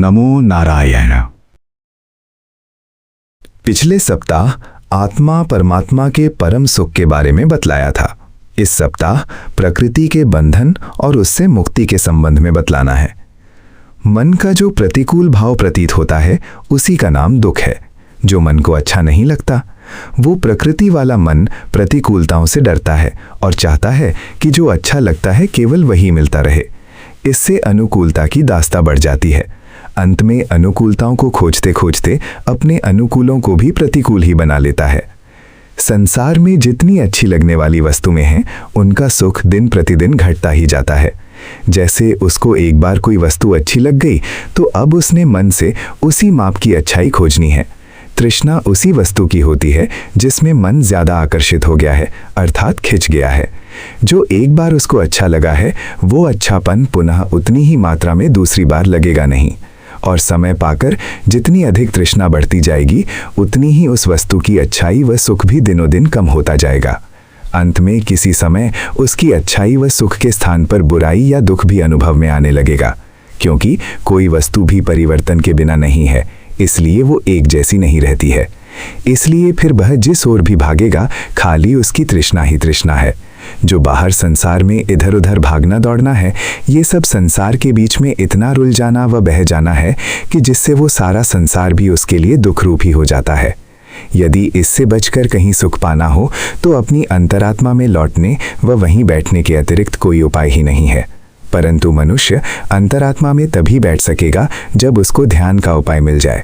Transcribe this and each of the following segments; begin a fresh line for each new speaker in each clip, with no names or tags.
नमो नारायण। पिछले सप्ताह आत्मा परमात्मा के परम सुख के बारे में बतलाया था। इस सप्ताह प्रकृति के बंधन और उससे मुक्ति के संबंध में बतलाना है। मन का जो प्रतिकूल भाव प्रतीत होता है उसी का नाम दुख है। जो मन को अच्छा नहीं लगता वो प्रकृति वाला मन प्रतिकूलताओं से डरता है और चाहता है कि जो अच्छा लगता है केवल वही मिलता रहे। इससे अनुकूलता की दास्ता बढ़ जाती है। अंत में अनुकूलताओं को खोजते खोजते अपने अनुकूलों को भी प्रतिकूल ही बना लेता है। संसार में जितनी अच्छी लगने वाली वस्तुएं हैं उनका सुख दिन प्रतिदिन घटता ही जाता है। जैसे उसको एक बार कोई वस्तु अच्छी लग गई तो अब उसने मन से उसी माप की अच्छाई खोजनी है। तृष्णा उसी वस्तु की होती है जिसमें मन ज्यादा आकर्षित हो गया है, अर्थात खिंच गया है। जो एक बार उसको अच्छा लगा है वो अच्छापन पुनः उतनी ही मात्रा में दूसरी बार लगेगा नहीं, और समय पाकर जितनी अधिक तृष्णा बढ़ती जाएगी उतनी ही उस वस्तु की अच्छाई व सुख भी दिनों दिन कम होता जाएगा। अंत में किसी समय उसकी अच्छाई व सुख के स्थान पर बुराई या दुख भी अनुभव में आने लगेगा, क्योंकि कोई वस्तु भी परिवर्तन के बिना नहीं है, इसलिए वो एक जैसी नहीं रहती है। इसलिए फिर वह जिस ओर भी भागेगा खाली उसकी तृष्णा ही तृष्णा है। जो बाहर संसार में इधर उधर भागना दौड़ना है, ये सब संसार के बीच में इतना रुल जाना व बह जाना है कि जिससे वो सारा संसार भी उसके लिए दुख रूप ही हो जाता है। यदि इससे बचकर कहीं सुख पाना हो तो अपनी अंतरात्मा में लौटने व वहीं बैठने के अतिरिक्त कोई उपाय ही नहीं है। परंतु मनुष्य अंतरात्मा में तभी बैठ सकेगा जब उसको ध्यान का उपाय मिल जाए।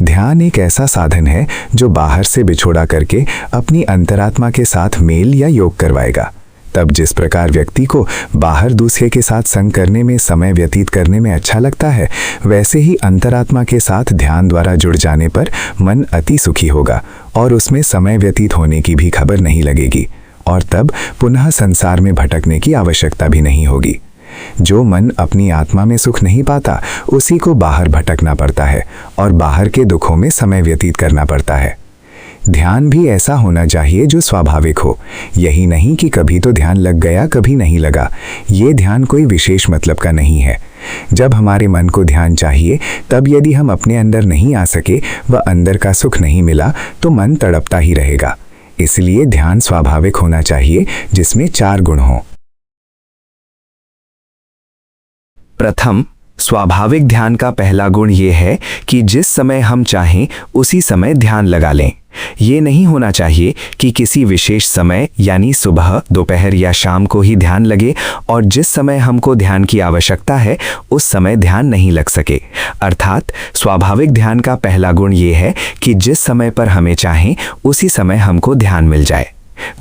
ध्यान एक ऐसा साधन है जो बाहर से बिछोड़ा करके अपनी अंतरात्मा के साथ मेल या योग करवाएगा। तब जिस प्रकार व्यक्ति को बाहर दूसरे के साथ संग करने में समय व्यतीत करने में अच्छा लगता है, वैसे ही अंतरात्मा के साथ ध्यान द्वारा जुड़ जाने पर मन अति सुखी होगा और उसमें समय व्यतीत होने की भी खबर नहीं लगेगी, और तब पुनः संसार में भटकने की आवश्यकता भी नहीं होगी। जो मन अपनी आत्मा में सुख नहीं पाता उसी को बाहर भटकना पड़ता है और बाहर के दुखों में समय व्यतीत करना पड़ता है। ध्यान भी ऐसा होना चाहिए जो स्वाभाविक हो। यही नहीं कि कभी तो ध्यान लग गया कभी नहीं लगा। ये ध्यान कोई विशेष मतलब का नहीं है। जब हमारे मन को ध्यान चाहिए तब यदि हम अपने अंदर नहीं आ सके व अंदर का सुख नहीं मिला तो मन तड़पता ही रहेगा। इसलिए ध्यान स्वाभाविक होना चाहिए जिसमें 4 गुण हों।
प्रथम, स्वाभाविक ध्यान का पहला गुण ये है कि जिस समय हम चाहें उसी समय ध्यान लगा लें। ये नहीं होना चाहिए कि किसी विशेष समय यानी सुबह, दोपहर या शाम को ही ध्यान लगे और जिस समय हमको ध्यान की आवश्यकता है उस समय ध्यान नहीं लग सके। अर्थात स्वाभाविक ध्यान का पहला गुण ये है कि जिस समय पर हमें चाहें उसी समय हमको ध्यान मिल जाए।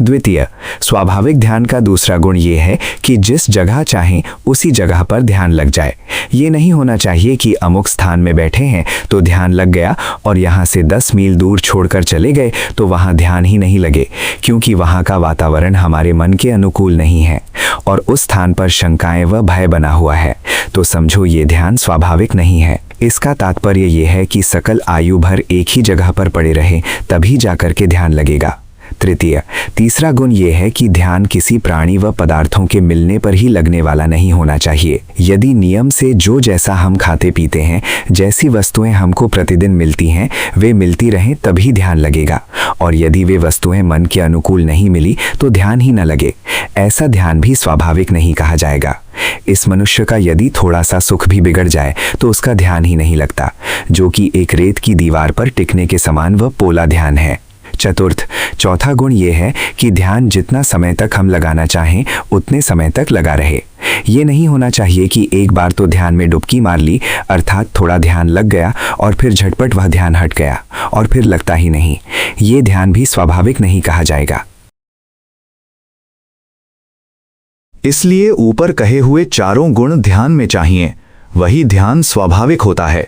द्वितीय, स्वाभाविक ध्यान का दूसरा गुण ये है कि जिस जगह चाहें उसी जगह पर ध्यान लग जाए। ये नहीं होना चाहिए कि अमुक स्थान में बैठे हैं तो ध्यान लग गया और यहाँ से 10 मील दूर छोड़कर चले गए तो वहाँ ध्यान ही नहीं लगे, क्योंकि वहाँ का वातावरण हमारे मन के अनुकूल नहीं है और उस स्थान पर शंकाएं व भय बना हुआ है, तो समझो ये ध्यान स्वाभाविक नहीं है। इसका तात्पर्य ये है कि सकल आयु भर एक ही जगह पर पड़े रहें तभी जाकर के ध्यान लगेगा। तृतीय, तीसरा गुण ये है कि ध्यान किसी प्राणी व पदार्थों के मिलने पर ही लगने वाला नहीं होना चाहिए। यदि नियम से जो जैसा हम खाते पीते हैं, जैसी वस्तुएं हमको प्रतिदिन मिलती हैं, वे मिलती रहें तभी ध्यान लगेगा, और यदि वे वस्तुएं मन के अनुकूल नहीं मिली तो ध्यान ही न लगे। ऐसा ध्यान भी स्वाभाविक नहीं कहा जाएगा। इस मनुष्य का यदि थोड़ा सा सुख भी बिगड़ जाए तो उसका ध्यान ही नहीं लगता, जो कि एक रेत की दीवार पर टिकने के समान व पोला ध्यान है। चतुर्थ, चौथा गुण ये है कि ध्यान जितना समय तक हम लगाना चाहें उतने समय तक लगा रहे। ये नहीं होना चाहिए कि एक बार तो ध्यान में डुबकी मार ली, अर्थात थोड़ा ध्यान लग गया और फिर झटपट वह ध्यान हट गया और फिर लगता ही नहीं। ये ध्यान भी स्वाभाविक नहीं कहा जाएगा।
इसलिए ऊपर कहे हुए 4 गुण ध्यान में चाहिए, वही ध्यान स्वाभाविक होता है।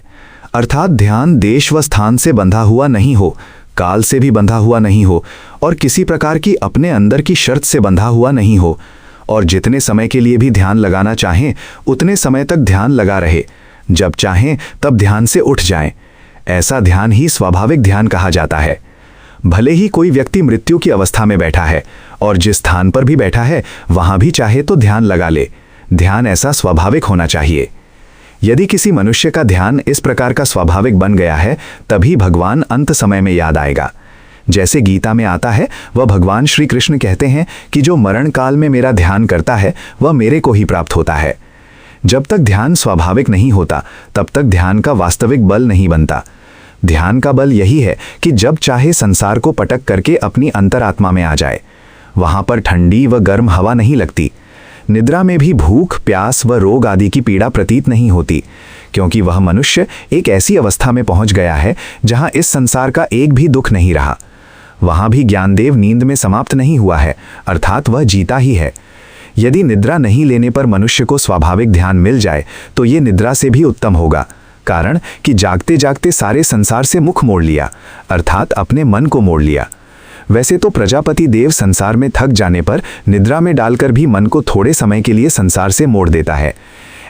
अर्थात ध्यान देश व स्थान से बंधा हुआ नहीं हो, काल से भी बंधा हुआ नहीं हो और किसी प्रकार की अपने अंदर की शर्त से बंधा हुआ नहीं हो, और जितने समय के लिए भी ध्यान लगाना चाहें उतने समय तक ध्यान लगा रहे। जब चाहें तब ध्यान से उठ जाएं। ऐसा ध्यान ही स्वाभाविक ध्यान कहा जाता है। भले ही कोई व्यक्ति मृत्यु की अवस्था में बैठा है और जिस स्थान पर भी बैठा है वहां भी चाहे तो ध्यान लगा ले। ध्यान ऐसा स्वाभाविक होना चाहिए। यदि किसी मनुष्य का ध्यान इस प्रकार का स्वाभाविक बन गया है, तभी भगवान अंत समय में याद आएगा। जैसे गीता में आता है, वह भगवान श्री कृष्ण कहते हैं कि जो मरण काल में मेरा ध्यान करता है वह मेरे को ही प्राप्त होता है। जब तक ध्यान स्वाभाविक नहीं होता तब तक ध्यान का वास्तविक बल नहीं बनता। ध्यान का बल यही है कि जब चाहे संसार को पटक करके अपनी अंतरात्मा में आ जाए। वहां पर ठंडी व गर्म हवा नहीं लगती। निद्रा में भी भूख, प्यास व रोग आदि की पीड़ा प्रतीत नहीं होती, क्योंकि वह मनुष्य एक ऐसी अवस्था में पहुंच गया है जहां इस संसार का एक भी दुख नहीं रहा। वहां भी ज्ञानदेव नींद में समाप्त नहीं हुआ है, अर्थात वह जीता ही है। यदि निद्रा नहीं लेने पर मनुष्य को स्वाभाविक ध्यान मिल जाए तो ये निद्रा से भी उत्तम होगा, कारण कि जागते जागते सारे संसार से मुख मोड़ लिया, अर्थात अपने मन को मोड़ लिया। वैसे तो प्रजापति देव संसार में थक जाने पर निद्रा में डालकर भी मन को थोड़े समय के लिए संसार से मोड़ देता है।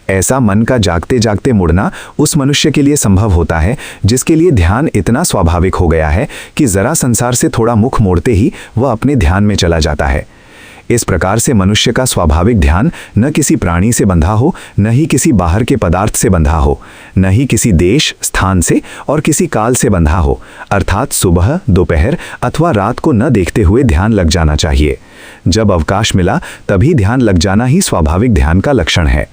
ऐसा मन का जागते जागते मुड़ना उस मनुष्य के लिए संभव होता है जिसके लिए ध्यान इतना स्वाभाविक हो गया है कि जरा संसार से थोड़ा मुख मोड़ते ही वह अपने ध्यान में चला जाता है। इस प्रकार से मनुष्य का स्वाभाविक ध्यान न किसी प्राणी से बंधा हो, न ही किसी बाहर के पदार्थ से बंधा हो, न ही किसी देश, स्थान से और किसी काल से बंधा हो, अर्थात सुबह, दोपहर अथवा रात को न देखते हुए ध्यान लग जाना चाहिए। जब अवकाश मिला तभी ध्यान लग जाना ही स्वाभाविक ध्यान का लक्षण है।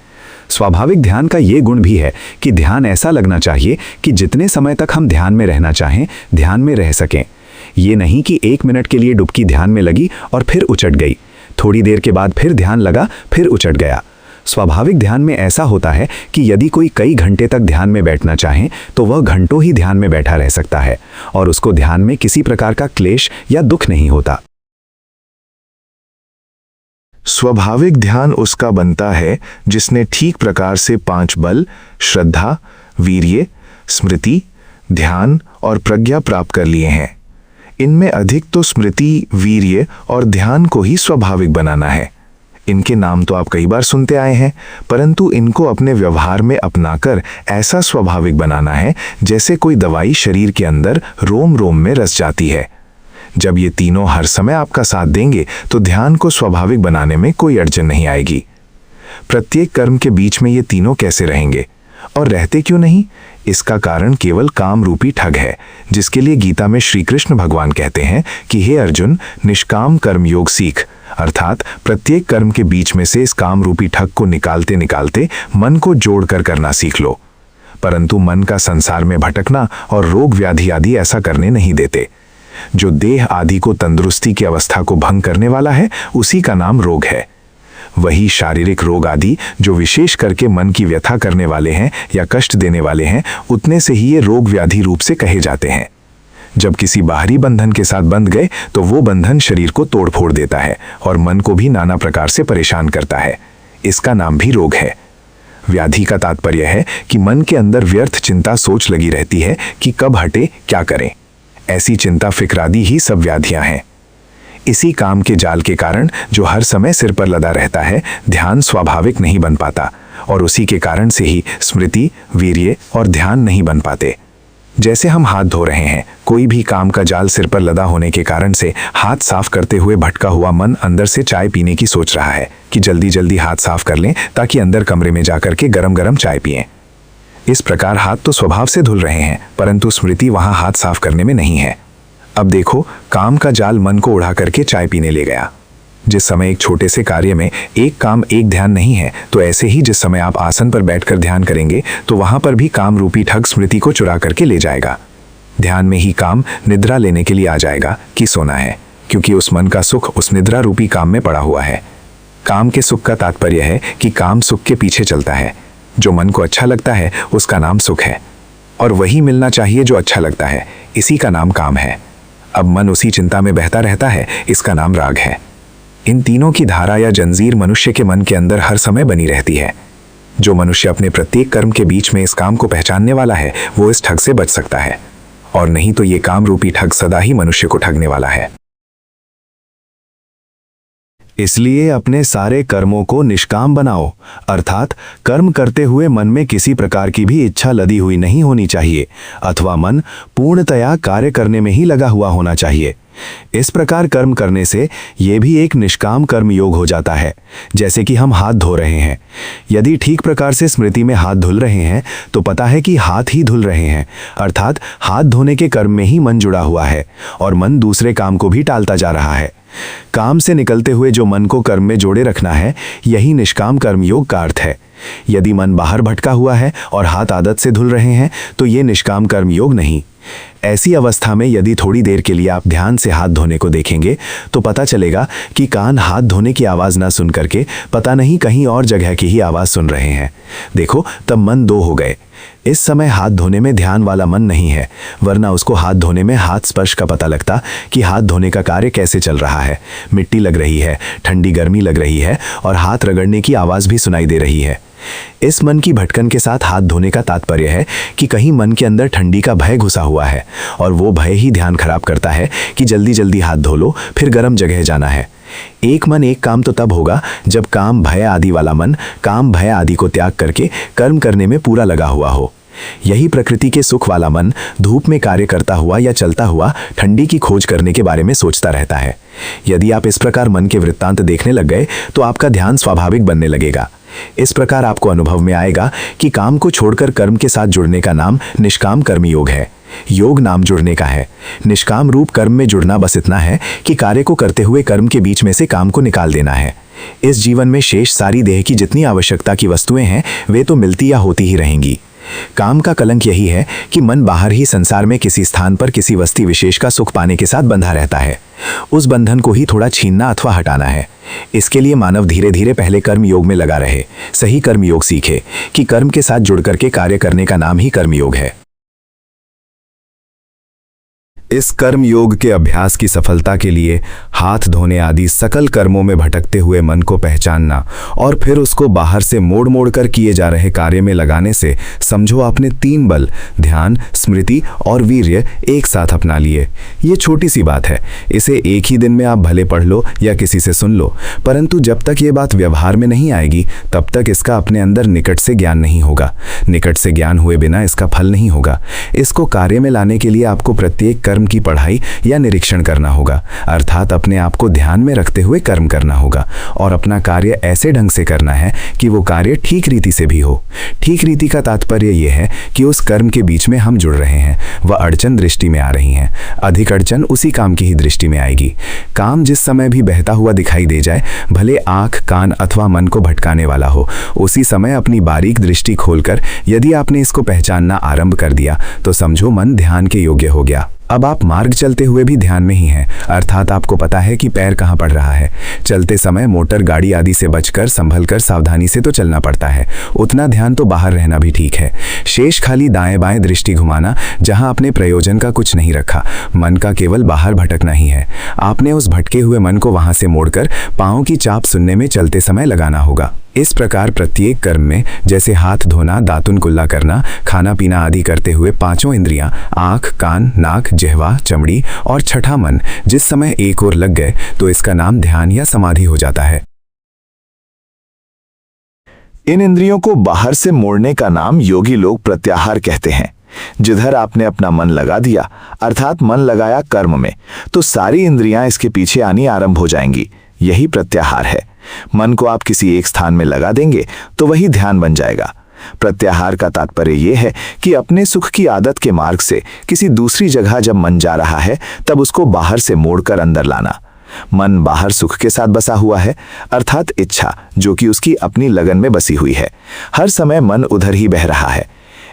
स्वाभाविक ध्यान का ये गुण भी है कि ध्यान ऐसा लगना चाहिए कि जितने समय तक हम ध्यान में रहना चाहें, ध्यान में रह सकें। ये नहीं कि 1 मिनट के लिए डुबकी ध्यान में लगी और फिर उचट गई, थोड़ी देर के बाद फिर ध्यान लगा, फिर उचट गया। स्वाभाविक ध्यान में ऐसा होता है कि यदि कोई कई घंटे तक ध्यान में बैठना चाहे तो वह घंटों ही ध्यान में बैठा रह सकता है और उसको ध्यान में किसी प्रकार का क्लेश या दुख नहीं होता।
स्वाभाविक ध्यान उसका बनता है जिसने ठीक प्रकार से 5 बल, श्रद्धा, वीर्य, स्मृति, ध्यान और प्रज्ञा प्राप्त कर लिए हैं। इनमें अधिक तो स्मृति, वीर्य और ध्यान को ही स्वाभाविक बनाना है। इनके नाम तो आप कई बार सुनते आए हैं, परंतु इनको अपने व्यवहार में अपनाकर ऐसा स्वाभाविक बनाना है जैसे कोई दवाई शरीर के अंदर रोम रोम में रस जाती है। जब ये तीनों हर समय आपका साथ देंगे तो ध्यान को स्वाभाविक बनाने में कोई अड़चन नहीं आएगी। प्रत्येक कर्म के बीच में ये तीनों कैसे रहेंगे और रहते क्यों नहीं, इसका कारण केवल काम रूपी ठग है, जिसके लिए गीता में श्री कृष्ण भगवान कहते हैं कि हे अर्जुन, निष्काम कर्म योग सीख, अर्थात प्रत्येक कर्म के बीच में से इस काम रूपी ठग को निकालते निकालते मन को जोड़कर करना सीख लो। परंतु मन का संसार में भटकना और रोग व्याधि आदि ऐसा करने नहीं देते। जो देह आदि को तंदुरुस्ती की अवस्था को भंग करने वाला है उसी का नाम रोग है। वही शारीरिक रोग आदि जो विशेष करके मन की व्यथा करने वाले हैं या कष्ट देने वाले हैं, उतने से ही ये रोग व्याधि रूप से कहे जाते हैं। जब किसी बाहरी बंधन के साथ बंध गए तो वो बंधन शरीर को तोड़ फोड़ देता है और मन को भी नाना प्रकार से परेशान करता है। इसका नाम भी रोग है। व्याधि का तात्पर्य है कि मन के अंदर व्यर्थ चिंता सोच लगी रहती है कि कब हटे, क्या करें। ऐसी चिंता फिक्रादि ही सब व्याधियां हैं। इसी काम के जाल के कारण जो हर समय सिर पर लदा रहता है, ध्यान स्वाभाविक नहीं बन पाता और उसी के कारण से ही स्मृति, वीर्य और ध्यान नहीं बन पाते। जैसे हम हाथ धो रहे हैं, कोई भी काम का जाल सिर पर लदा होने के कारण से हाथ साफ करते हुए भटका हुआ मन अंदर से चाय पीने की सोच रहा है कि जल्दी जल्दी हाथ साफ कर लें ताकि अंदर कमरे में जाकर के गरम गरम चाय पिएं। इस प्रकार हाथ तो स्वभाव से धुल रहे हैं, परंतु स्मृति वहां हाथ साफ करने में नहीं है। अब देखो, काम का जाल मन को उड़ा करके चाय पीने ले गया। जिस समय एक छोटे से कार्य में एक काम एक ध्यान नहीं है, तो ऐसे ही जिस समय आप आसन पर बैठकर ध्यान करेंगे तो वहां पर भी काम रूपी ठग स्मृति को चुरा करके ले जाएगा। ध्यान में ही काम निद्रा लेने के लिए आ जाएगा कि सोना है, क्योंकि उस मन का सुख उस निद्रा रूपी काम में पड़ा हुआ है। काम के सुख का तात्पर्य है कि काम सुख के पीछे चलता है। जो मन को अच्छा लगता है उसका नाम सुख है, और वही मिलना चाहिए जो अच्छा लगता है, इसी का नाम काम है। अब मन उसी चिंता में बहता रहता है, इसका नाम राग है। इन तीनों की धारा या जंजीर मनुष्य के मन के अंदर हर समय बनी रहती है। जो मनुष्य अपने प्रत्येक कर्म के बीच में इस काम को पहचानने वाला है, वो इस ठग से बच सकता है, और नहीं तो ये काम रूपी ठग सदा ही मनुष्य को ठगने वाला है।
इसलिए अपने सारे कर्मों को निष्काम बनाओ, अर्थात कर्म करते हुए मन में किसी प्रकार की भी इच्छा लदी हुई नहीं होनी चाहिए, अथवा मन पूर्णतया कार्य करने में ही लगा हुआ होना चाहिए।
इस प्रकार कर्म करने से यह भी एक निष्काम कर्म योग हो जाता है। जैसे कि हम हाथ धो रहे हैं, यदि ठीक प्रकार से स्मृति में हाथ धुल रहे हैं तो पता है कि हाथ ही धुल रहे हैं, अर्थात हाथ धोने के कर्म में ही मन जुड़ा हुआ है और मन दूसरे काम को भी टालता जा रहा है। काम से निकलते हुए जो मन को कर्म में जोड़े रखना है, यही निष्काम कर्म योग का अर्थ है। यदि मन बाहर भटका हुआ है और हाथ आदत से धुल रहे हैं तो ये निष्काम कर्म योग नहीं। ऐसी अवस्था में यदि थोड़ी देर के लिए आप ध्यान से हाथ धोने को देखेंगे तो पता चलेगा कि कान हाथ धोने की आवाज़ ना सुन करके पता नहीं कहीं और जगह की ही आवाज़ सुन रहे हैं। देखो, तब मन दो हो गए। इस समय हाथ धोने में ध्यान वाला मन नहीं है, वरना उसको हाथ धोने में हाथ स्पर्श का पता लगता कि हाथ धोने का कार्य कैसे चल रहा है। मिट्टी लग रही है, ठंडी गर्मी लग रही है और हाथ रगड़ने की आवाज़ भी सुनाई दे रही है। इस मन की भटकन के साथ हाथ धोने का तात्पर्य है कि कहीं मन के अंदर ठंडी का भय घुसा हुआ है और वो भय ही ध्यान खराब करता है कि जल्दी जल्दी हाथ धो लो, फिर गर्म जगह जाना है। एक मन एक काम तो तब होगा जब काम भय आदि वाला मन काम भय आदि को त्याग करके कर्म करने में पूरा लगा हुआ हो। यही प्रकृति के सुख वाला मन धूप में कार्य करता हुआ या चलता हुआ ठंडी की खोज करने के बारे में सोचता रहता है। यदि आप इस प्रकार मन के वृत्तांत देखने लग गए तो आपका ध्यान स्वाभाविक बनने लगेगा। इस प्रकार आपको अनुभव में आएगा कि काम को छोड़कर कर्म के साथ जुड़ने का नाम निष्काम कर्म योग है। योग नाम जुड़ने का है, निष्काम रूप कर्म में जुड़ना बस इतना है कि कार्य को करते हुए कर्म के बीच में से काम को निकाल देना है। इस जीवन में शेष सारी देह की जितनी आवश्यकता की वस्तुएं हैं वे तो मिलती या होती ही रहेंगी। काम का कलंक यही है कि मन बाहर ही संसार में किसी स्थान पर किसी वस्तु विशेष का सुख पाने के साथ बंधा रहता है। उस बंधन को ही थोड़ा छीनना अथवा हटाना है। इसके लिए मानव धीरे धीरे पहले कर्म योग में लगा रहे, सही कर्म योग सीखे कि कर्म के साथ जुड़ करके कार्य करने का नाम ही कर्म योग है।
इस कर्म योग के अभ्यास की सफलता के लिए हाथ धोने आदि सकल कर्मों में भटकते हुए मन को पहचानना और फिर उसको बाहर से मोड़ मोड़ कर किए जा रहे कार्य में लगाने से समझो आपने 3 बल ध्यान, स्मृति और वीर्य एक साथ अपना लिए। ये छोटी सी बात है, इसे एक ही दिन में आप भले पढ़ लो या किसी से सुन लो, परंतु जब तक ये बात व्यवहार में नहीं आएगी तब तक इसका अपने अंदर निकट से ज्ञान नहीं होगा। निकट से ज्ञान हुए बिना इसका फल नहीं होगा। इसको कार्य में लाने के लिए आपको प्रत्येक कर्म की पढ़ाई या निरीक्षण करना होगा, अर्थात अपने आप को ध्यान में रखते हुए कर्म करना होगा और अपना कार्य ऐसे ढंग से करना है कि वो कार्य ठीक रीति से भी हो। ठीक रीति का तात्पर्य यह है कि उस कर्म के बीच में हम जुड़ रहे हैं, वह अड़चन दृष्टि में आ रही हैं। अधिक अड़चन उसी काम की ही दृष्टि में आएगी। काम जिस समय भी बहता हुआ दिखाई दे जाए, भले आंख, कान अथवा मन को भटकाने वाला हो, उसी समय अपनी बारीक दृष्टि खोलकर यदि आपने इसको पहचानना आरंभ कर दिया तो समझो मन ध्यान के योग्य हो गया। अब आप मार्ग चलते हुए भी ध्यान में ही हैं, अर्थात आपको पता है कि पैर कहाँ पड़ रहा है। चलते समय मोटर गाड़ी आदि से बचकर संभलकर सावधानी से तो चलना पड़ता है, उतना ध्यान तो बाहर रहना भी ठीक है। शेष खाली दाएं बाएं दृष्टि घुमाना जहां अपने प्रयोजन का कुछ नहीं रखा, मन का केवल बाहर भटकना ही है। आपने उस भटके हुए मन को वहां से मोड़कर पाँव की चाप सुनने में चलते समय लगाना होगा। इस प्रकार प्रत्येक कर्म में जैसे हाथ धोना, दातुन कुल्ला करना, खाना पीना आदि करते हुए 5 इंद्रियां आँख, कान, नाक, जिह्वा, चमड़ी और छठा मन जिस समय एक ओर लग गए तो इसका नाम ध्यान या समाधि हो जाता है।
इन इंद्रियों को बाहर से मोड़ने का नाम योगी लोग प्रत्याहार कहते हैं। जिधर आपने अपना मन लगा दिया, अर्थात मन लगाया कर्म में, तो सारी इंद्रियां इसके पीछे आनी आरंभ हो जाएंगी। यही प्रत्याहार है। मन को आप किसी एक स्थान में लगा देंगे तो वही ध्यान बन जाएगा। प्रत्याहार का तात्पर्य यह है कि अपने सुख की आदत के मार्ग से किसी दूसरी जगह जब मन जा रहा है तब उसको बाहर से मोड़कर अंदर लाना। मन बाहर सुख के साथ बसा हुआ है, अर्थात इच्छा जो कि उसकी अपनी लगन में बसी हुई है। हर समय मन उधर ही बह रहा है।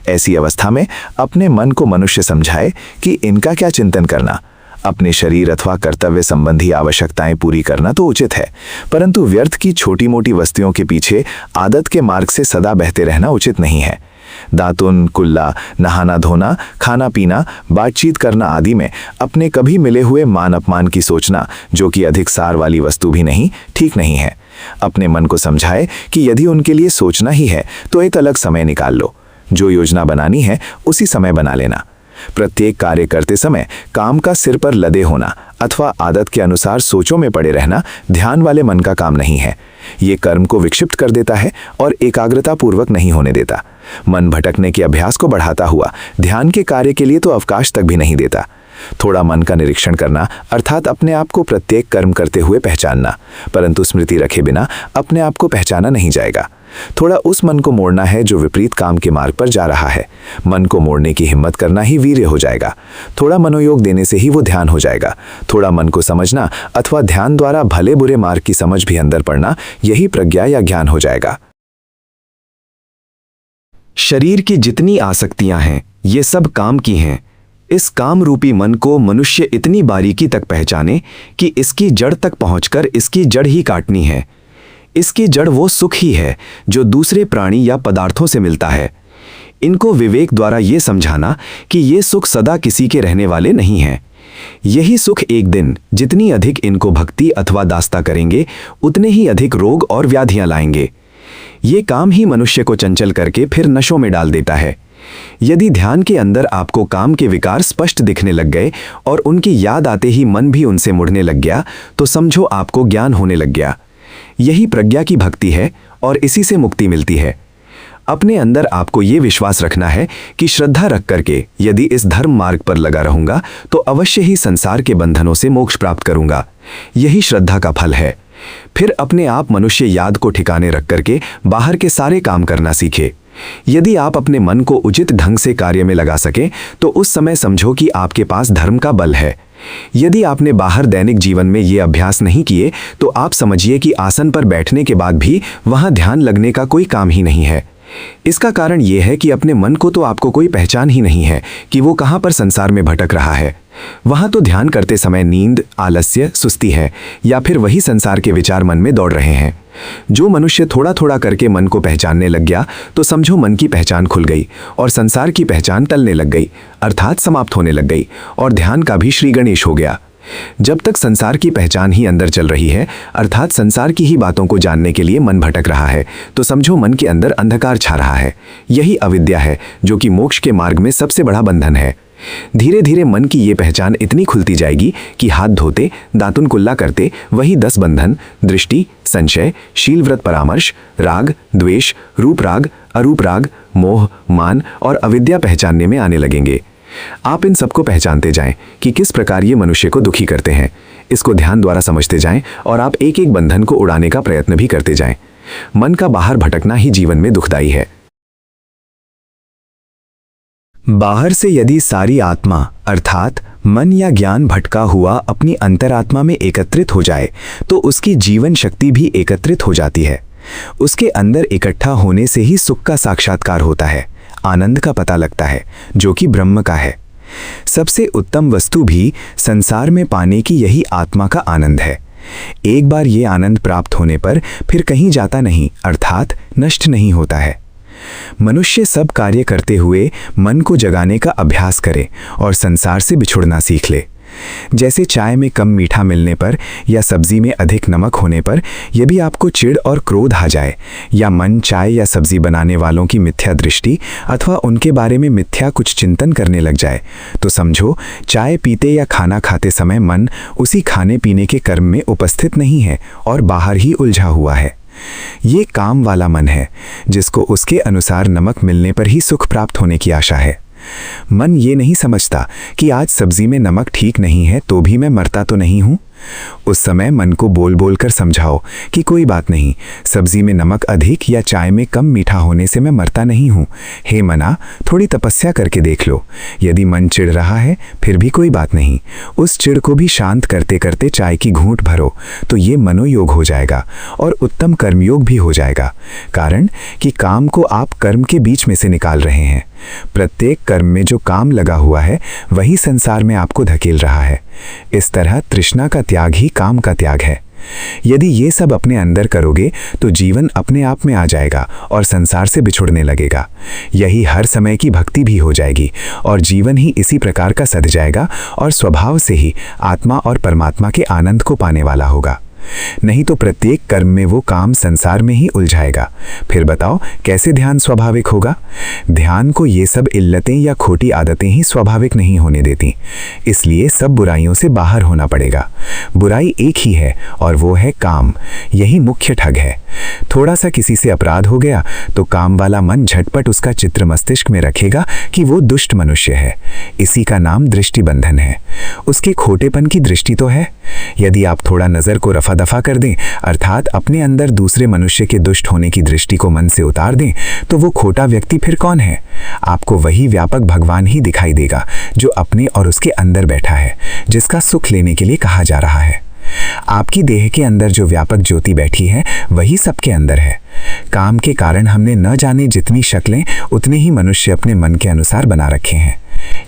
ऐसी अवस्था में अपने मन को मनुष्य समझाए कि इनका क्या चिंतन करना। अपने शरीर अथवा कर्तव्य संबंधी आवश्यकताएं पूरी करना तो उचित है, परंतु व्यर्थ की छोटी मोटी वस्तुओं के पीछे आदत के मार्ग से सदा बहते रहना उचित नहीं है। दातुन कुल्ला, नहाना धोना, खाना पीना, बातचीत करना आदि में अपने कभी मिले हुए मान अपमान की सोचना, जो कि अधिक सार वाली वस्तु भी नहीं, ठीक नहीं है। अपने मन को समझाए कि यदि उनके लिए सोचना ही है तो एक अलग समय निकाल लो। जो योजना बनानी है उसी समय बना लेना। प्रत्येक कार्य करते समय काम का सिर पर लदे होना अथवा आदत के अनुसार सोचों में पड़े रहना ध्यान वाले मन का काम नहीं है। ये कर्म को विक्षिप्त कर देता है और एकाग्रता पूर्वक नहीं होने देता। मन भटकने के अभ्यास को बढ़ाता हुआ ध्यान के कार्य के लिए तो अवकाश तक भी नहीं देता।
थोड़ा मन का निरीक्षण करना अर्थात अपने आप को प्रत्येक कर्म करते हुए पहचानना, परंतु स्मृति रखे बिना अपने आप को पहचाना नहीं जाएगा। थोड़ा उस मन को मोड़ना है जो विपरीत काम के मार्ग पर जा रहा है। मन को मोड़ने की हिम्मत करना ही वीर्य हो जाएगा। थोड़ा मनोयोग देने से ही वो ध्यान हो जाएगा। थोड़ा मन को समझना अथवा ध्यान द्वारा भले बुरे मार्ग की समझ भी अंदर पड़ना, यही प्रज्ञा या ज्ञान हो जाएगा।
शरीर की जितनी आसक्तियां हैं ये सब काम की हैं। इस काम रूपी मन को मनुष्य इतनी बारीकी तक पहचाने कि इसकी जड़ तक पहुंचकर इसकी जड़ ही काटनी है। इसकी जड़ वो सुख ही है जो दूसरे प्राणी या पदार्थों से मिलता है। इनको विवेक द्वारा ये समझाना कि ये सुख सदा किसी के रहने वाले नहीं हैं। यही सुख एक दिन जितनी अधिक इनको भक्ति अथवा दास्ता करेंगे उतने ही अधिक रोग और व्याधियां लाएंगे। ये काम ही मनुष्य को चंचल करके फिर नशों में डाल देता है। यदि ध्यान के अंदर आपको काम के विकार स्पष्ट दिखने लग गए और उनकी याद आते ही मन भी उनसे मुड़ने लग गया, तो समझो आपको ज्ञान होने लग गया। यही प्रज्ञा की भक्ति है और इसी से मुक्ति मिलती है। अपने अंदर आपको ये विश्वास रखना है कि श्रद्धा रख करके यदि इस धर्म मार्ग पर लगा रहूंगा तो अवश्य ही संसार के बंधनों से मोक्ष प्राप्त करूंगा। यही श्रद्धा का फल है। फिर अपने आप मनुष्य याद को ठिकाने रख करके बाहर के सारे काम करना सीखे। यदि आप अपने मन को उचित ढंग से कार्य में लगा सकें तो उस समय समझो कि आपके पास धर्म का बल है। यदि आपने बाहर दैनिक जीवन में ये अभ्यास नहीं किए तो आप समझिए कि आसन पर बैठने के बाद भी वहां ध्यान लगने का कोई काम ही नहीं है। इसका कारण यह है कि अपने मन को तो आपको कोई पहचान ही नहीं है कि वो कहां पर संसार में भटक रहा है। वहां तो ध्यान करते समय नींद, आलस्य, सुस्ती है या फिर वही संसार के विचार मन में दौड़ रहे हैं। जो मनुष्य थोड़ा थोड़ा करके मन को पहचानने लग गया तो समझो मन की पहचान खुल गई और संसार की पहचान टलने लग गई अर्थात समाप्त होने लग गई और ध्यान का भी श्री गणेश हो गया। जब तक संसार की पहचान ही अंदर चल रही है अर्थात संसार की ही बातों को जानने के लिए मन भटक रहा है तो समझो मन के अंदर अंधकार छा रहा है। यही अविद्या है जो कि मोक्ष के मार्ग में सबसे बड़ा बंधन है। धीरे धीरे मन की ये पहचान इतनी खुलती जाएगी कि हाथ धोते, दातुन कुल्ला करते वही 10 बंधन दृष्टि, संशय, शील, व्रत, परामर्श, राग, द्वेष, रूप राग, अरूप राग, मोह, मान और अविद्या पहचानने में आने लगेंगे। आप इन सबको पहचानते जाएं कि किस प्रकार ये मनुष्य को दुखी करते हैं। इसको ध्यान द्वारा समझते जाएं और आप एक एक बंधन को उड़ाने का प्रयत्न भी करते जाएं। मन का बाहर भटकना ही जीवन में दुखदाई है। बाहर से यदि सारी आत्मा अर्थात मन या ज्ञान भटका हुआ अपनी अंतरात्मा में एकत्रित हो जाए तो उसकी जीवन शक्ति भी एकत्रित हो जाती है। उसके अंदर इकट्ठा होने से ही सुख का साक्षात्कार होता है, आनंद का पता लगता है जो कि ब्रह्म का है। सबसे उत्तम वस्तु भी संसार में पाने की यही आत्मा का आनंद है। एक बार ये आनंद प्राप्त होने पर फिर कहीं जाता नहीं अर्थात नष्ट नहीं होता है। मनुष्य सब कार्य करते हुए मन को जगाने का अभ्यास करे और संसार से बिछुड़ना सीख ले। जैसे चाय में कम मीठा मिलने पर या सब्जी में अधिक नमक होने पर यदि आपको चिढ़ और क्रोध आ जाए या मन चाय या सब्जी बनाने वालों की मिथ्या दृष्टि अथवा उनके बारे में मिथ्या कुछ चिंतन करने लग जाए तो समझो चाय पीते या खाना खाते समय मन उसी खाने पीने के कर्म में उपस्थित नहीं है और बाहर ही उलझा हुआ है। ये काम वाला मन है जिसको उसके अनुसार नमक मिलने पर ही सुख प्राप्त होने की आशा है। मन ये नहीं समझता कि आज सब्जी में नमक ठीक नहीं है तो भी मैं मरता तो नहीं हूं। उस समय मन को बोल बोल कर समझाओ कि कोई बात नहीं, सब्जी में नमक अधिक या चाय में कम मीठा होने से मैं मरता नहीं हूं। हे मना, थोड़ी तपस्या करके देख लो। यदि मन चिढ़ रहा है फिर भी कोई बात नहीं, उस चिढ़ को भी शांत करते करते चाय की घूंट भरो तो ये मनोयोग हो जाएगा और उत्तम कर्मयोग भी हो जाएगा। कारण कि काम को आप कर्म के बीच में से निकाल रहे हैं। प्रत्येक कर्म में जो काम लगा हुआ है वही संसार में आपको धकेल रहा है। इस तरह तृष्णा का त्याग ही काम का त्याग है। यदि ये सब अपने अंदर करोगे तो जीवन अपने आप में आ जाएगा और संसार से बिछुड़ने लगेगा। यही हर समय की भक्ति भी हो जाएगी और जीवन ही इसी प्रकार का सध जाएगा और स्वभाव से ही आत्मा और परमात्मा के आनंद को पाने वाला होगा।
नहीं तो प्रत्येक कर्म में वो काम संसार में ही उलझाएगा। फिर बताओ कैसे ध्यान स्वाभाविक होगा? ध्यान को ये सब इल्लतें या खोटी आदतें ही स्वाभाविक नहीं होने देती, इसलिए सब बुराइयों से बाहर होना पड़ेगा। बुराई एक ही है और वो है काम। यही मुख्य ठग है। थोड़ा सा किसी से अपराध हो गया तो काम वाला मन झटपट उसका चित्र मस्तिष्क में रखेगा कि वो दुष्ट मनुष्य है। इसी का नाम दृष्टि बंधन है। उसके खोटेपन की दृष्टि तो है। यदि आप थोड़ा नजर को रफा दफा कर दें, अर्थात अपने अंदर दूसरे मनुष्य के दुष्ट होने की दृष्टि को मन से उतार दें, तो वो खोटा व्यक्ति फिर कौन है? आपको वही व्यापक भगवान ही दिखाई देगा जो अपने और उसके अंदर बैठा है, जिसका सुख लेने के लिए कहा जा रहा है। आपकी देह के अंदर जो व्यापक ज्योति बैठी है वही सबके अंदर है। काम के कारण हमने न जाने जितनी शक्लें उतने ही मनुष्य अपने मन के अनुसार बना रखे हैं।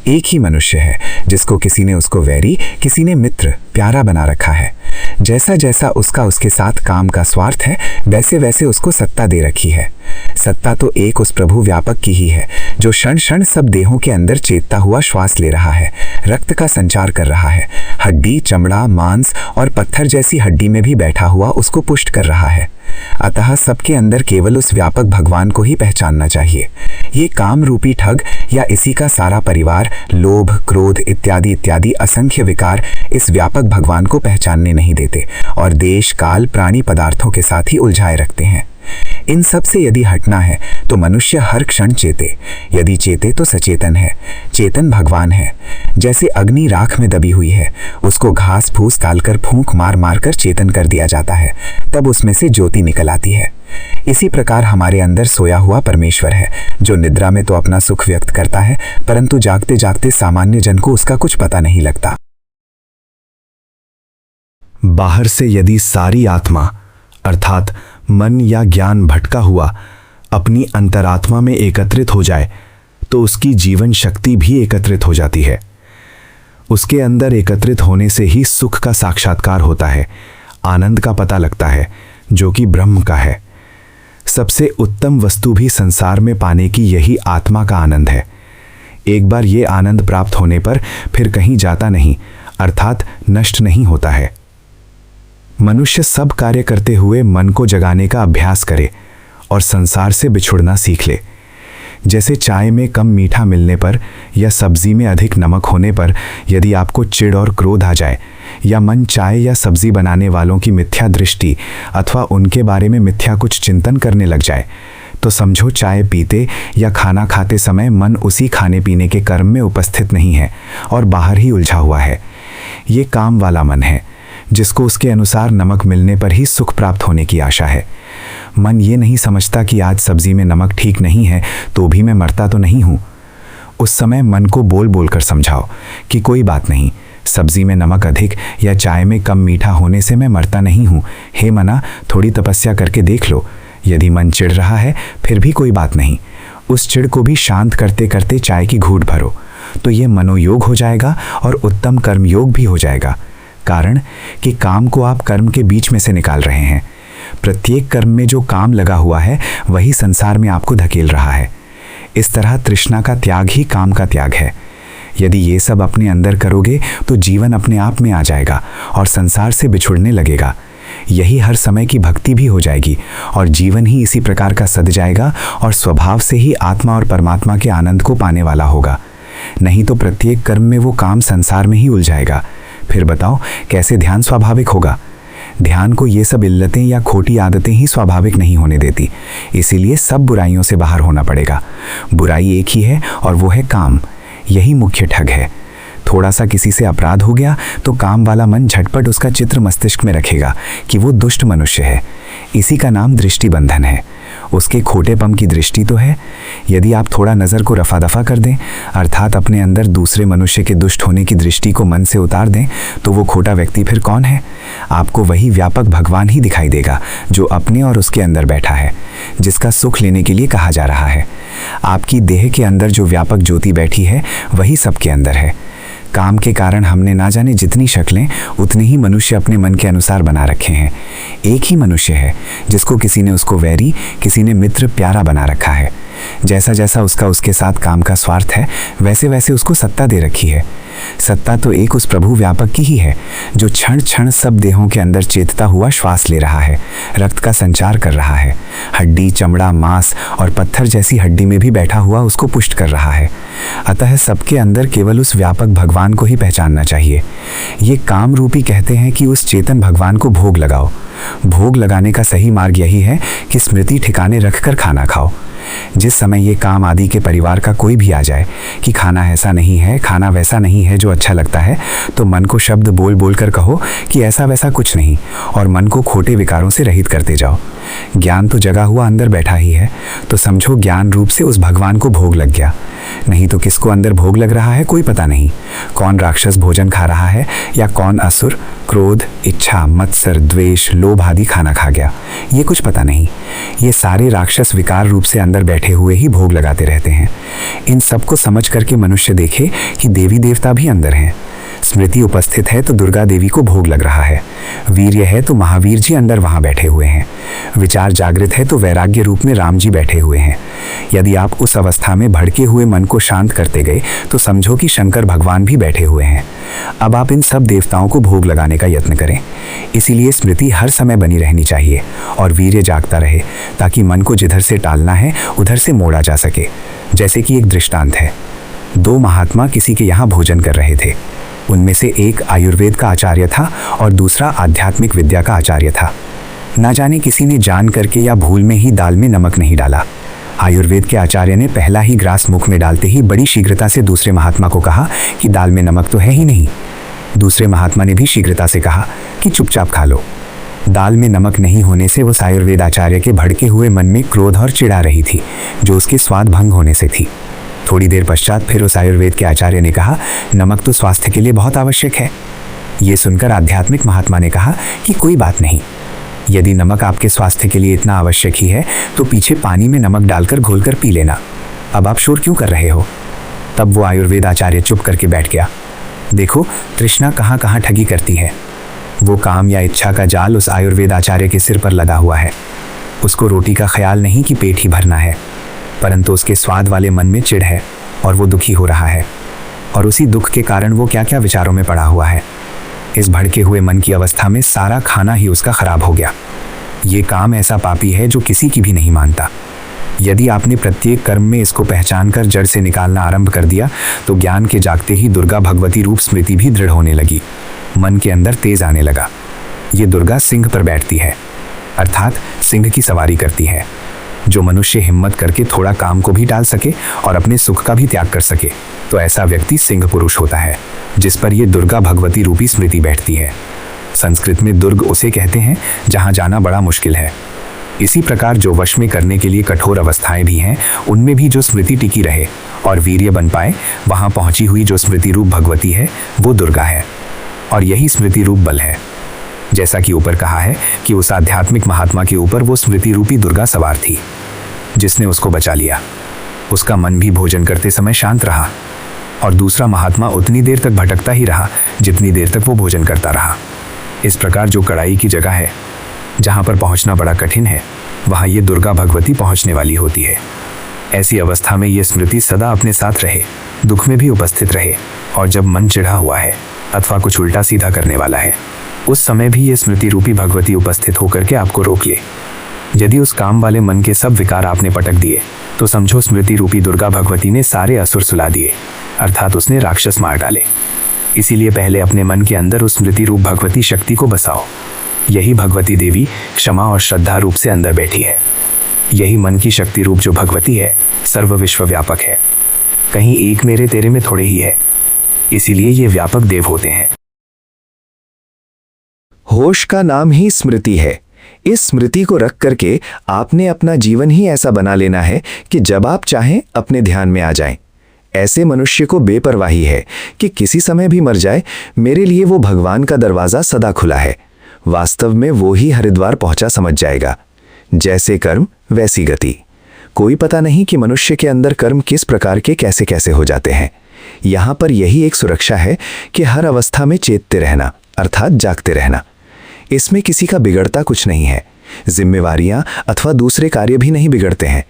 एक ही मनुष्य है जिसको किसी ने उसको वैरी, किसी ने मित्र, प्यारा बना रखा है। जैसा जैसा उसका उसके साथ काम का स्वार्थ है, वैसे वैसे उसको सत्ता दे रखी है। सत्ता तो एक उस प्रभु व्यापक की ही है जो क्षण क्षण सब देहों के अंदर चेतता हुआ श्वास ले रहा है, रक्त का संचार कर रहा है, हड्डी, चमड़ा, मांस और पत्थर जैसी हड्डी में भी बैठा हुआ उसको पुष्ट कर रहा है। अतः सबके अंदर केवल उस व्यापक भगवान को ही पहचानना चाहिए। ये काम रूपी ठग या इसी का सारा परिवार लोभ, क्रोध इत्यादि इत्यादि असंख्य विकार इस व्यापक भगवान को पहचानने नहीं देते और देश, काल, प्राणी पदार्थों के साथ ही उलझाए रखते हैं। इन सब से यदि हटना है तो मनुष्य हर क्षण चेते। यदि चेते तो सचेतन है। चेतन भगवान है। जैसे अग्नि राख में दबी हुई है, उसको घास फूस डालकर फूंक मार मार कर चेतन कर दिया जाता है, तब उसमें से ज्योति निकल आती है। इसी प्रकार हमारे अंदर सोया हुआ परमेश्वर है जो निद्रा में तो अपना सुख व्यक्त करता है, परंतु जागते जागते सामान्य जन को उसका कुछ पता नहीं लगता।
बाहर से यदि सारी आत्मा अर्थात मन या ज्ञान भटका हुआ अपनी अंतरात्मा में एकत्रित हो जाए तो उसकी जीवन शक्ति भी एकत्रित हो जाती है। उसके अंदर एकत्रित होने से ही सुख का साक्षात्कार होता है, आनंद का पता लगता है जो कि ब्रह्म का है। सबसे उत्तम वस्तु भी संसार में पाने की यही आत्मा का आनंद है। एक बार ये आनंद प्राप्त होने पर फिर कहीं जाता नहीं, अर्थात नष्ट नहीं होता है। मनुष्य सब कार्य करते हुए मन को जगाने का अभ्यास करे और संसार से बिछुड़ना सीख ले। जैसे चाय में कम मीठा मिलने पर या सब्जी में अधिक नमक होने पर यदि आपको चिढ़ और क्रोध आ जाए या मन चाय या सब्जी बनाने वालों की मिथ्या दृष्टि अथवा उनके बारे में मिथ्या कुछ चिंतन करने लग जाए, तो समझो चाय पीते या खाना खाते समय मन उसी खाने पीने के कर्म में उपस्थित नहीं है और बाहर ही उलझा हुआ है। ये काम वाला मन है जिसको उसके अनुसार नमक मिलने पर ही सुख प्राप्त होने की आशा है। मन ये नहीं समझता कि आज सब्जी में नमक ठीक नहीं है तो भी मैं मरता तो नहीं हूँ। उस समय मन को बोल बोल कर समझाओ कि कोई बात नहीं, सब्जी में नमक अधिक या चाय में कम मीठा होने से मैं मरता नहीं हूँ। हे मना, थोड़ी तपस्या करके देख लो। यदि मन चिढ़ रहा है फिर भी कोई बात नहीं, उस चिढ़ को भी शांत करते करते चाय की घूंट भरो, तो ये मनोयोग हो जाएगा और उत्तम कर्मयोग भी हो जाएगा। कारण कि काम को आप कर्म के बीच में से निकाल रहे हैं। प्रत्येक कर्म में जो काम लगा हुआ है वही संसार में आपको धकेल रहा है। इस तरह तृष्णा का त्याग ही काम का त्याग है। यदि ये सब अपने अंदर करोगे तो जीवन अपने आप में आ जाएगा और संसार से बिछुड़ने लगेगा। यही हर समय की भक्ति भी हो जाएगी और जीवन ही इसी प्रकार का सद जाएगा और स्वभाव से ही आत्मा और परमात्मा के आनंद को पाने वाला होगा। नहीं तो प्रत्येक कर्म में वो काम संसार में ही उलझाएगा। फिर बताओ कैसे ध्यान स्वाभाविक होगा? ध्यान को ये सब इल्लतें या खोटी आदतें ही स्वाभाविक नहीं होने देती, इसीलिए सब बुराइयों से बाहर होना पड़ेगा। बुराई एक ही है और वो है काम। यही मुख्य ठग है। थोड़ा सा किसी से अपराध हो गया तो काम वाला मन झटपट उसका चित्र मस्तिष्क में रखेगा कि वो दुष्ट मनुष्य है। इसी का नाम दृष्टि बंधन है। उसके खोटेपन की दृष्टि तो है। यदि आप थोड़ा नज़र को रफा दफा कर दें, अर्थात अपने अंदर दूसरे मनुष्य के दुष्ट होने की दृष्टि को मन से उतार दें, तो वो खोटा व्यक्ति फिर कौन है? आपको वही व्यापक भगवान ही दिखाई देगा जो अपने और उसके अंदर बैठा है, जिसका सुख लेने के लिए कहा जा रहा है। आपकी देह के अंदर जो व्यापक ज्योति बैठी है वही सबके अंदर है। काम के कारण हमने ना जाने जितनी शक्लें उतने ही मनुष्य अपने मन के अनुसार बना रखे हैं। एक ही मनुष्य है जिसको किसी ने उसको वैरी, किसी ने मित्र, प्यारा बना रखा है। जैसा जैसा उसका उसके साथ काम का स्वार्थ है वैसे वैसे उसको सत्ता दे रखी है।
सत्ता तो एक उस प्रभु व्यापक की ही है जो क्षण क्षण सब देहों के अंदर चेतता हुआ श्वास ले रहा है, रक्त का संचार कर रहा है, हड्डी, चमड़ा, मांस और पत्थर जैसी हड्डी में भी बैठा हुआ उसको पुष्ट कर रहा है। अतः सबके अंदर केवल उस व्यापक भगवान को ही पहचानना चाहिए। ये काम रूपी कहते हैं कि उस चेतन भगवान को भोग लगाओ। भोग लगाने का सही मार्ग यही है कि स्मृति ठिकाने रखकर खाना खाओ। जिस समय ये काम आदि के परिवार का कोई भी आ जाए कि खाना ऐसा नहीं है, खाना वैसा नहीं है जो अच्छा लगता है, तो मन को शब्द बोल बोल कर कहो कि ऐसा वैसा कुछ नहीं, और मन को खोटे विकारों से रहित करते जाओ। ज्ञान तो जगा हुआ अंदर बैठा ही है, तो समझो ज्ञान रूप से उस भगवान को भोग लग गया। नहीं तो किसको अंदर भोग लग रहा है कोई पता नहीं। कौन राक्षस भोजन खा रहा है या कौन असुर क्रोध, इच्छा, मत्सर, द्वेष, लोभ आदि खाना खा गया, ये कुछ पता नहीं। ये सारे राक्षस विकार रूप से अंदर बैठे हुए ही भोग लगाते रहते हैं। इन सबको समझ करके मनुष्य देखे कि देवी देवता भी अंदर हैं। स्मृति उपस्थित है तो दुर्गा देवी को भोग लग रहा है। वीर्य है तो महावीर जी अंदर वहां बैठे हुए हैं। विचार जागृत है तो वैराग्य रूप में राम जी बैठे हुए हैं। यदि आप उस अवस्था में भड़के हुए मन को शांत करते गए तो समझो कि शंकर भगवान भी बैठे हुए हैं। अब आप इन सब देवताओं को भोग लगाने का यत्न करें। इसीलिए स्मृति हर समय बनी रहनी चाहिए और वीर्य जागता रहे, ताकि मन को जिधर से टालना है उधर से मोड़ा जा सके। जैसे कि एक दृष्टांत है। 2 महात्मा किसी के यहाँ भोजन कर रहे थे। उनमें से एक आयुर्वेद का आचार्य था और दूसरा आध्यात्मिक विद्या का आचार्य था। ना जाने किसी ने जान करके या भूल में ही दाल में नमक नहीं डाला। आयुर्वेद के आचार्य ने पहला ही ग्रास मुख में डालते ही बड़ी शीघ्रता से दूसरे महात्मा को कहा कि दाल में नमक तो है ही नहीं। दूसरे महात्मा ने भी शीघ्रता से कहा कि चुपचाप खा लो। दाल में नमक नहीं होने से उस आयुर्वेद आचार्य के भड़के हुए मन में क्रोध और चिढ़ा रही थी, जो उसके स्वाद भंग होने से थी। थोड़ी देर पश्चात फिर उस आयुर्वेद के आचार्य ने कहा, नमक तो स्वास्थ्य के लिए बहुत आवश्यक है। ये सुनकर आध्यात्मिक महात्मा ने कहा कि कोई बात नहीं, यदि नमक आपके स्वास्थ्य के लिए इतना आवश्यक ही है तो पीछे पानी में नमक डालकर घोलकर पी लेना। अब आप शोर क्यों कर रहे हो? तब वो आयुर्वेद आचार्य चुप करके बैठ गया। देखो तृष्णा कहाँ कहाँ ठगी करती है। वो काम या इच्छा का जाल उस आयुर्वेद आचार्य के सिर पर लगा हुआ है। उसको रोटी का ख्याल नहीं कि पेट ही भरना है, परंतु उसके स्वाद वाले मन में चिढ़ है और वो दुखी हो रहा है, और उसी दुख के कारण वो क्या क्या विचारों में पड़ा हुआ है। इस भड़के हुए मन की अवस्था में सारा खाना ही उसका खराब हो गया। ये काम ऐसा पापी है जो किसी की भी नहीं मानता। यदि आपने प्रत्येक कर्म में इसको पहचान कर जड़ से निकालना आरंभ कर दिया तो ज्ञान के जागते ही दुर्गा भगवती रूप स्मृति भी दृढ़ होने लगी। मन के अंदर तेज आने लगा। ये दुर्गा सिंह पर बैठती है, अर्थात सिंह की सवारी करती है। जो मनुष्य हिम्मत करके थोड़ा काम को भी टाल सके और अपने सुख का भी त्याग कर सके, तो ऐसा व्यक्ति सिंह पुरुष होता है, जिस पर ये दुर्गा भगवती रूपी स्मृति बैठती है। संस्कृत में दुर्ग उसे कहते हैं जहां जाना बड़ा मुश्किल है। इसी प्रकार जो वश में करने के लिए कठोर अवस्थाएं भी हैं, उनमें भी जो स्मृति टिकी रहे और वीर्य बन पाए, वहां पहुंची हुई जो स्मृति रूप भगवती है वो दुर्गा है, और यही स्मृति रूप बल है। जैसा कि ऊपर कहा है कि उस आध्यात्मिक महात्मा के ऊपर वो स्मृति रूपी दुर्गा सवार थी, जिसने उसको बचा लिया। उसका मन भी भोजन करते समय शांत रहा, और दूसरा महात्मा उतनी देर तक भटकता ही रहा जितनी देर तक वो भोजन करता रहा। इस प्रकार जो कड़ाई की जगह है, जहाँ पर पहुँचना बड़ा कठिन है, वहाँ ये दुर्गा भगवती पहुँचने वाली होती है। ऐसी अवस्था में ये स्मृति सदा अपने साथ रहे, दुख में भी उपस्थित रहे, और जब मन चिढ़ा हुआ है अथवा कुछ उल्टा सीधा करने वाला है, उस समय भी ये स्मृति रूपी भगवती उपस्थित होकर के आपको रोक ले। यदि उस काम वाले मन के सब विकार आपने पटक दिए तो समझो स्मृति रूपी दुर्गा भगवती ने सारे असुर सुला दिए, अर्थात उसने राक्षस मार डाले। इसीलिए पहले अपने मन के अंदर उस स्मृति रूप भगवती शक्ति को बसाओ। यही भगवती देवी क्षमा और श्रद्धा रूप से अंदर बैठी है। यही मन की शक्ति रूप जो भगवती है सर्व विश्व व्यापक है। कहीं एक मेरे तेरे में थोड़े ही है, इसीलिए ये व्यापक देव होते हैं।
होश का नाम ही स्मृति है। इस स्मृति को रख करके आपने अपना जीवन ही ऐसा बना लेना है कि जब आप चाहें अपने ध्यान में आ जाएं। ऐसे मनुष्य को बेपरवाही है कि किसी समय भी मर जाए, मेरे लिए वो भगवान का दरवाजा सदा खुला है। वास्तव में वो ही हरिद्वार पहुंचा समझ जाएगा। जैसे कर्म वैसी गति। कोई पता नहीं कि मनुष्य के अंदर कर्म किस प्रकार के कैसे कैसे हो जाते हैं। यहाँ पर यही एक सुरक्षा है कि हर अवस्था में चेतते रहना, अर्थात जागते रहना। इसमें किसी का बिगड़ता कुछ नहीं है। जिम्मेवारियां अथवा दूसरे कार्य भी नहीं बिगड़ते हैं।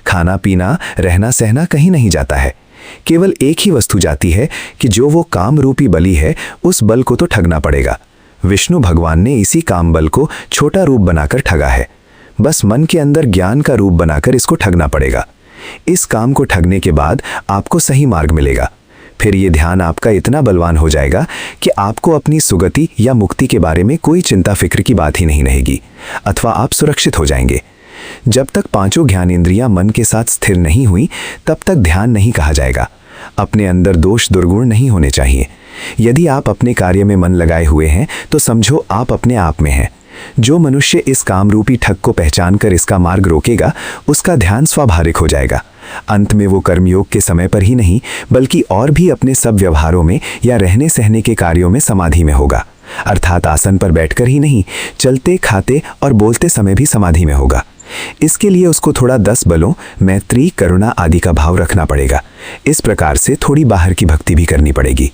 खाना पीना रहना सहना कहीं नहीं जाता है।
केवल एक ही वस्तु जाती है कि जो वो काम रूपी बलि है, उस बल को तो ठगना पड़ेगा। विष्णु भगवान ने इसी काम बल को छोटा रूप बनाकर ठगा है। बस मन के अंदर ज्ञान का रूप बनाकर इसको ठगना पड़ेगा। इस काम को ठगने के बाद आपको सही मार्ग मिलेगा। फिर ये ध्यान आपका इतना बलवान हो जाएगा कि आपको अपनी सुगति या मुक्ति के बारे में कोई चिंता फिक्र की बात ही नहीं रहेगी, अथवा आप सुरक्षित हो जाएंगे। जब तक पांचों ज्ञानेंद्रियां मन के साथ स्थिर नहीं हुई, तब तक ध्यान नहीं कहा जाएगा। अपने अंदर दोष दुर्गुण नहीं होने चाहिए। यदि आप अपने कार्य में मन लगाए हुए हैं तो समझो आप अपने आप में हैं। जो मनुष्य इस काम रूपी ठग को पहचान कर इसका मार्ग रोकेगा, उसका ध्यान स्वाभाविक हो जाएगा। अंत में वो कर्मयोग के समय पर ही नहीं, बल्कि और भी अपने सब व्यवहारों में या रहने सहने के कार्यों में समाधि में होगा। अर्थात आसन पर बैठकर ही नहीं, चलते, खाते और बोलते समय भी समाधि में होगा। इसके लिए उसको थोड़ा 10 बलों, मैत्री, करुणा आदि का भाव रखना पड़ेगा। इस प्रकार से थोड़ी बाहर की भक्ति भी करनी पड़ेगी।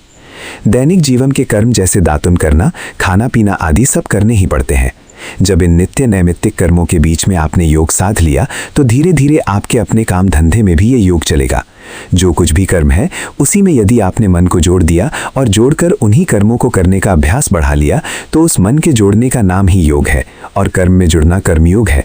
दैनिक जीवन के कर्म जैसे दातुन करना, खाना पीना आदि सब करने ही पड़ते हैं। जब इन नित्य नैमित्तिक कर्मों के बीच में आपने योग साध लिया, तो धीरे धीरे आपके अपने काम धंधे में भी ये योग चलेगा। जो कुछ भी कर्म है, उसी में यदि आपने मन को जोड़ दिया और जोड़कर उन्हीं कर्मों को करने का अभ्यास बढ़ा लिया, तो उस मन के जोड़ने का नाम ही योग है और कर्म में जुड़ना कर्मयोग है।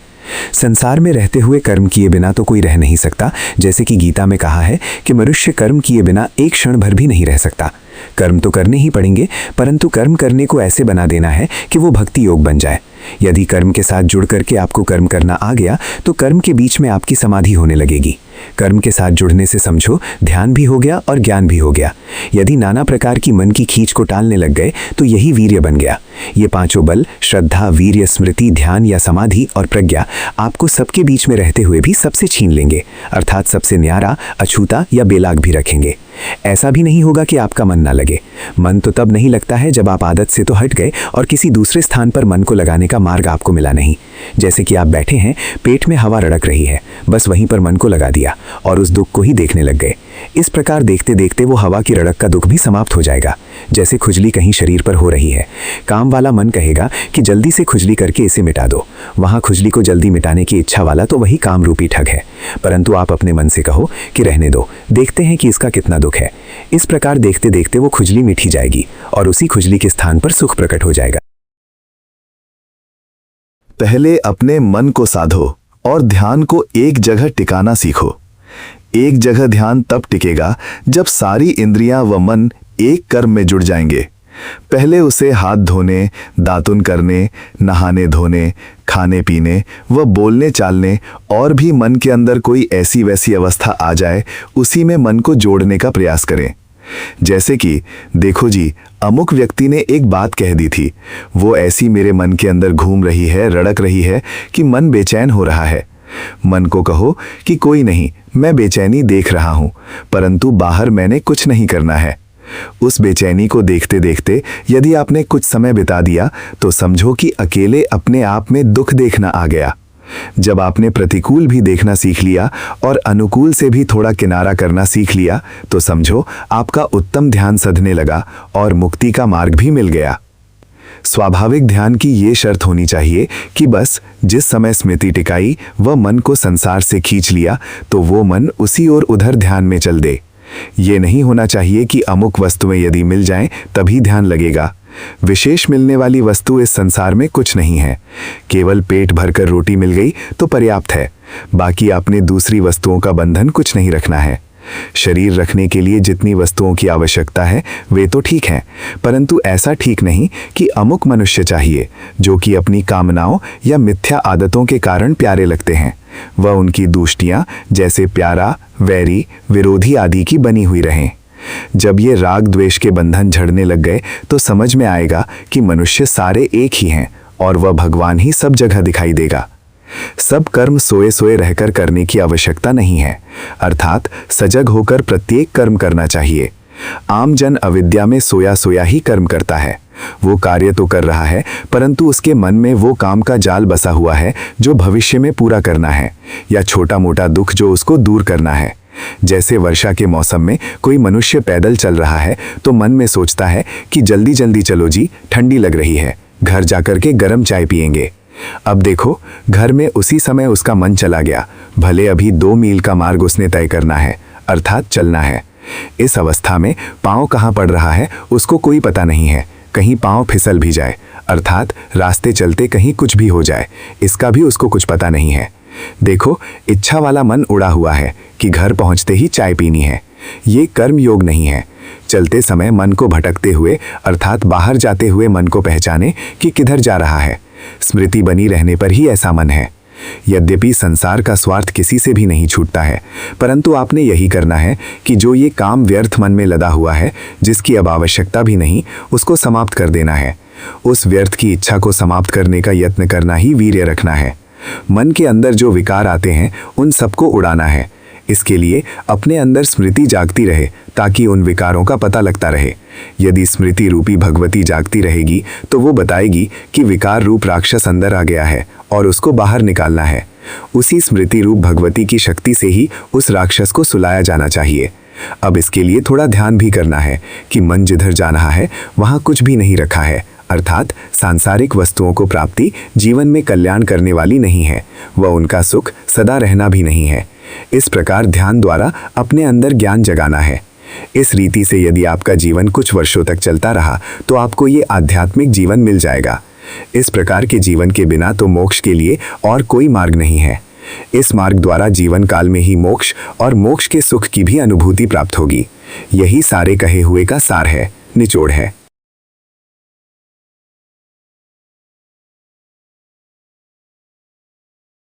संसार में रहते हुए कर्म किए बिना तो कोई रह नहीं सकता। जैसे कि गीता में कहा है कि मनुष्य कर्म किए बिना एक क्षण भर भी नहीं रह सकता। कर्म तो करने ही पड़ेंगे, परंतु कर्म करने को ऐसे बना देना है कि वो भक्ति योग बन जाए। यदि कर्म के साथ जुड़ करके आपको कर्म करना आ गया, तो कर्म के बीच में आपकी समाधि होने लगेगी। कर्म के साथ जुड़ने से समझो ध्यान भी हो गया और ज्ञान भी हो गया। यदि नाना प्रकार की मन की खींच को टालने लग गए, तो यही वीर्य बन गया। ये पांचों बल, श्रद्धा, वीर्य, स्मृति, ध्यान या समाधि और प्रज्ञा आपको सबके बीच में रहते हुए भी सबसे छीन लेंगे, अर्थात सबसे न्यारा, अछूता या बेलाग भी रखेंगे। ऐसा भी नहीं होगा कि आपका मन ना लगे। मन तो तब नहीं लगता है जब आप आदत से तो हट गए और किसी दूसरे स्थान पर मन को लगाने का मार्ग आपको मिला नहीं। जैसे कि आप बैठे हैं, पेट में हवा रड़क रही है, बस वहीं पर मन को लगा दिया और उस दुख को ही देखने लग गए। इस प्रकार देखते देखते वो हवा की रड़क का दुख भी समाप्त हो जाएगा। जैसे खुजली कहीं शरीर पर हो रही है, काम वाला मन कहेगा कि जल्दी से खुजली करके इसे मिटा दो। वहां खुजली को जल्दी मिटाने की इच्छा वाला तो वही काम रूपी ठग है। परंतु आप अपने मन से कहो कि रहने दो, देखते हैं कि इसका कितना दुख है। इस प्रकार देखते देखते वो खुजली मिटी जाएगी और उसी खुजली के स्थान पर सुख प्रकट हो जाएगा।
पहले अपने मन को साधो और ध्यान को एक जगह टिकाना सीखो। एक जगह ध्यान तब टिकेगा जब सारी इंद्रियां व मन एक कर्म में जुड़ जाएंगे। पहले उसे हाथ धोने, दातुन करने, नहाने धोने, खाने पीने व बोलने चालने और भी मन के अंदर कोई ऐसी वैसी अवस्था आ जाए, उसी में मन को जोड़ने का प्रयास करें। जैसे कि देखो जी, अमुक व्यक्ति ने एक बात कह दी थी, वो ऐसी मेरे मन के अंदर घूम रही है, रड़क रही है कि मन बेचैन हो रहा है। मन को कहो कि कोई नहीं, मैं बेचैनी देख रहा हूं, परंतु बाहर मैंने कुछ नहीं करना है। उस बेचैनी को देखते देखते यदि आपने कुछ समय बिता दिया, तो समझो कि अकेले अपने आप में दुख देखना आ गया। जब आपने प्रतिकूल भी देखना सीख लिया और अनुकूल से भी थोड़ा किनारा करना सीख लिया, तो समझो आपका उत्तम ध्यान सधने लगा और मुक्ति का मार्ग भी मिल गया। स्वाभाविक ध्यान की ये शर्त होनी चाहिए कि बस जिस समय स्मृति टिकाई व मन को संसार से खींच लिया, तो वो मन उसी ओर उधर ध्यान में चल दे। ये नहीं होना चाहिए कि अमुक वस्तुएं यदि मिल जाएं तभी ध्यान लगेगा। विशेष मिलने वाली वस्तु इस संसार में कुछ नहीं है। केवल पेट भरकर रोटी मिल गई तो पर्याप्त है। बाकी आपने दूसरी वस्तुओं का बंधन कुछ नहीं रखना है। शरीर रखने के लिए जितनी वस्तुओं की आवश्यकता है वे तो ठीक हैं, परंतु ऐसा ठीक नहीं कि अमुक मनुष्य चाहिए जो कि अपनी कामनाओं या मिथ्या आदतों के कारण प्यारे लगते हैं। वह उनकी दूष्टियां जैसे प्यारा, वैरी, विरोधी आदि की बनी हुई रहें। जब ये राग द्वेष के बंधन झड़ने लग गए, तो समझ में आएगा कि मनुष्य सारे एक ही हैं और वह भगवान ही सब जगह दिखाई देगा। सब कर्म सोए सोए रहकर करने की आवश्यकता नहीं है, अर्थात सजग होकर प्रत्येक कर्म करना चाहिए। आम जन अविद्या में सोया सोया ही कर्म करता है। वो कार्य तो कर रहा है, परंतु उसके मन में वो काम का जाल बसा हुआ है जो भविष्य में पूरा करना है, या छोटा मोटा दुख जो उसको दूर करना है। जैसे वर्षा के मौसम में कोई मनुष्य पैदल चल रहा है तो मन में सोचता है कि जल्दी जल्दी चलो जी, ठंडी लग रही है, घर जाकर के गर्म चाय पिएंगे। अब देखो, घर में उसी समय उसका मन चला गया। भले अभी 2 मील का मार्ग उसने तय करना है, अर्थात चलना है,
इस अवस्था में पाँव कहाँ पड़ रहा है उसको कोई पता नहीं है। कहीं पाँव फिसल भी जाए, अर्थात रास्ते चलते कहीं कुछ भी हो जाए, इसका भी उसको कुछ पता नहीं है। देखो, इच्छा वाला मन उड़ा हुआ है कि घर पहुंचते ही चाय पीनी है। ये कर्म योग नहीं है। चलते समय मन को भटकते हुए, अर्थात बाहर जाते हुए मन को पहचाने कि किधर जा रहा है। स्मृति बनी रहने पर ही ऐसा मन है। यद्यपि संसार का स्वार्थ किसी से भी नहीं छूटता है, परंतु आपने यही करना है कि जो ये काम व्यर्थ मन में लदा हुआ है, जिसकी अब आवश्यकता भी नहीं, उसको समाप्त कर देना है। उस व्यर्थ की इच्छा को समाप्त करने का यत्न करना ही वीर्य रखना है। मन के अंदर जो विकार आते हैं उन सबको उड़ाना है। इसके लिए अपने अंदर स्मृति जागती रहे ताकि उन विकारों का पता लगता रहे। यदि स्मृति रूपी भगवती जागती रहेगी तो वो बताएगी कि विकार रूप राक्षस अंदर आ गया है और उसको बाहर निकालना है। उसी स्मृति रूप भगवती की शक्ति से ही उस राक्षस को सुलाया जाना चाहिए। अब इसके लिए थोड़ा ध्यान भी करना है कि मन जिधर जा रहा है वहाँ कुछ भी नहीं रखा है, अर्थात सांसारिक वस्तुओं को प्राप्ति जीवन में कल्याण करने वाली नहीं है, वह उनका सुख सदा रहना भी नहीं है। इस प्रकार ध्यान द्वारा अपने अंदर ज्ञान जगाना है। इस रीति से यदि आपका जीवन कुछ वर्षों तक चलता रहा तो आपको ये आध्यात्मिक जीवन मिल जाएगा। इस प्रकार के जीवन के बिना तो मोक्ष के लिए और कोई मार्ग नहीं है। इस मार्ग द्वारा जीवन काल में ही मोक्ष और मोक्ष के सुख की भी अनुभूति प्राप्त होगी। यही सारे कहे हुए का सार है, निचोड़ है।